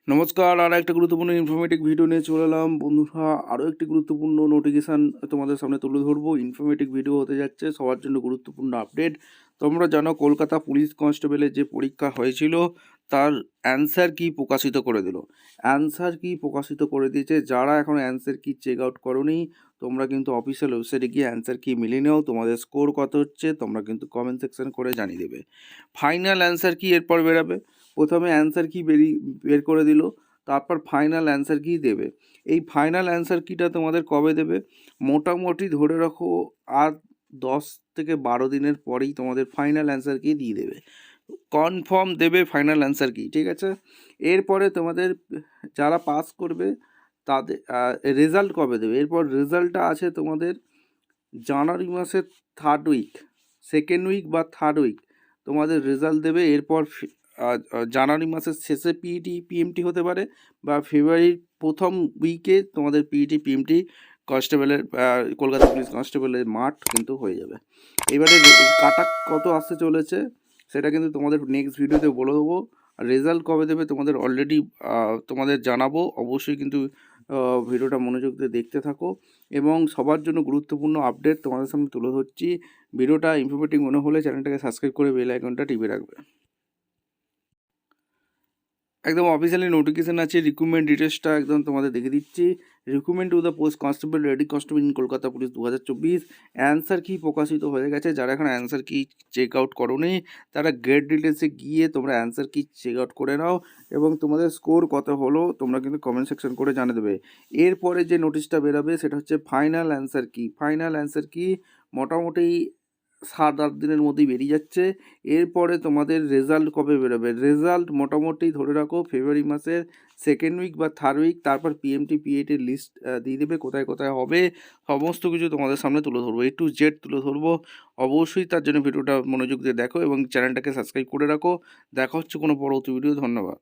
নমস্কার, আর একটা গুরুত্বপূর্ণ ইনফরমেটিভ ভিডিও নিয়ে চলে এলাম বন্ধুরা। আরও একটি গুরুত্বপূর্ণ নোটিফিকেশান তোমাদের সামনে তুলে ধরবো। ইনফরমেটিভ ভিডিও হতে যাচ্ছে, সবার জন্য গুরুত্বপূর্ণ আপডেট। তোমরা জানো কলকাতা পুলিশ কনস্টেবলের যে পরীক্ষা হয়েছিল তার অ্যান্সার কি প্রকাশিত করে দিল। অ্যান্সার কি প্রকাশিত করে দিয়েছে। যারা এখন অ্যান্সার কি চেক আউট করোনি, তোমরা কিন্তু অফিসিয়াল ওয়েবসাইটে গিয়ে অ্যান্সার কি মিলিয়ে নাও। তোমাদের স্কোর কত হচ্ছে তোমরা কিন্তু কমেন্ট সেকশন করে জানিয়ে দেবে। ফাইনাল অ্যান্সার কি এরপর বেরাবে। প্রথমে অ্যান্সার কি বের করে দিল, তারপর ফাইনাল অ্যান্সার কি দেবে। এই ফাইনাল অ্যান্সার কিটা তোমাদের কবে দেবে, মোটামুটি ধরে রাখো আর 10 থেকে 12 দিনের পরেই তোমাদের ফাইনাল অ্যান্সার কি দিয়ে দেবে, কনফার্ম দেবে ফাইনাল অ্যান্সার কি। ঠিক আছে, এরপরে তোমাদের যারা পাস করবে তাদের রেজাল্ট কবে দেবে। এরপর রেজাল্টটা আছে তোমাদের জানুয়ারি মাসের থার্ড উইক, সেকেন্ড উইক বা থার্ড উইক তোমাদের রেজাল্ট দেবে। এরপর জানুয়ারি মাসের শেষে পিএমটি হতে পারে, বা ফেব্রুয়ারির প্রথম উইকে তোমাদের পিএমটি কনস্টেবলের কলকাতা পুলিশ কনস্টেবলের মাঠ কিন্তু হয়ে যাবে। এবারে কাটা কত আসতে চলেছে সেটা কিন্তু তোমাদের নেক্সট ভিডিওতে বলে দেবো। আর রেজাল্ট কবে দেবে তোমাদের অলরেডি তোমাদের জানাবো। অবশ্যই কিন্তু ভিডিওটা মনোযোগ দিয়ে দেখতে থাকো, এবং সবার জন্য গুরুত্বপূর্ণ আপডেট তোমাদের সামনে তুলে ধরছি। ভিডিওটা ইনফরমেটিভ মনে হলে চ্যানেলটাকে সাবস্ক্রাইব করে বেল আইকনটা টিপে রাখবে। একদম অফিসিয়ালি নোটিফিকেশান আছে, রিক্রুটমেন্ট ডিটেলসটা একদম তোমাদের দেখে দিচ্ছি। Recruitment to the post constable lady constable in Kolkata police 2024। Answer কি প্রকাশিত হয়ে গেছে। যারা এখন অ্যান্সার কি চেক আউট করোনি তারা গ্রেড ডিটেলসে গিয়ে তোমরা অ্যান্সার কি চেক আউট করে নাও, এবং তোমাদের স্কোর কত হলো তোমরা কিন্তু কমেন্ট সেকশন করে জানিয়ে দেবে। এরপরে যে নোটিশটা বেরোবে সেটা হচ্ছে ফাইনাল অ্যান্সার কি। ফাইনাল অ্যান্সার কি মোটামুটি 7-8 দিনের মধ্যেই বেরিয়ে যাচ্ছে। এরপরে তোমাদের রেজাল্ট কবে বেরোবে, রেজাল্ট মোটামুটি ধরে রাখো ফেব্রুয়ারি মাসের সেকেন্ড উইক বা থার্ড উইক। তারপর পিএমটি পিএটির লিস্ট দিয়ে দেবে কোথায় কোথায় হবে। সমস্ত কিছু তোমাদের সামনে তুলে ধরবো, A to Z তুলে ধরবো। অবশ্যই তার জন্য ভিডিওটা মনোযোগ দিয়ে দেখো এবং চ্যানেলটাকে সাবস্ক্রাইব করে রাখো। দেখা হচ্ছে কোনো পরবর্তী ভিডিও। ধন্যবাদ।